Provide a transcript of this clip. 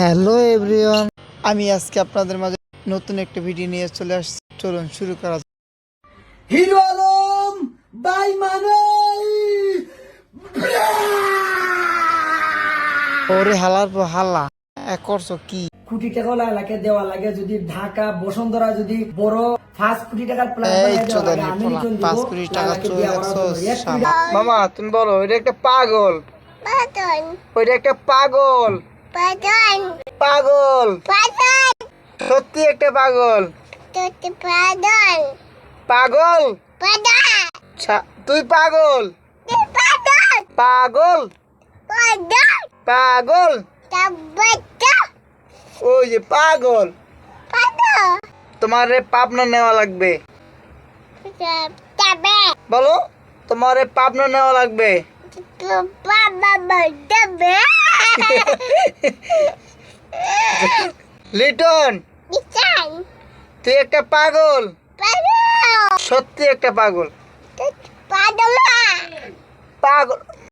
Hello everyone, আমি আজকে আপনাদের মাঝে নতুন একটা ভিডিও নিয়ে চলে আসছি। চলুন শুরু করা যাক। হিরো আলম বাই মানে ওরে হালার পর হাল্লা করছো কি? কোটি টাকা এলাকে দেওয়া লাগে। যদি ঢাকা বসুন্ধরা যদি বড় 5 কোটি টাকার প্ল্যান এই বানিয়ে দেওয়া লাগে, চোদানি আমি পোলা, নিচন দিব 5 কোটি টাকা লালাকে চলে বিয়া করার দেখছো জন্য 1 কোটি শালা। মামা তুমি বলো, ওইটা একটা পাগল। ওইটা একটা পাগল। পাগল, সত্যি একটা পাগল। পাগল, তুই পাগল। পাগল, পাগল, ওই যে পাগল। তোমারে পাবনা নেওয়া লাগবে। বলো, তোমারে পাবনা নেওয়া লাগবে। লিটন, তুই একটা পাগল, সত্যি একটা পাগল। পাগল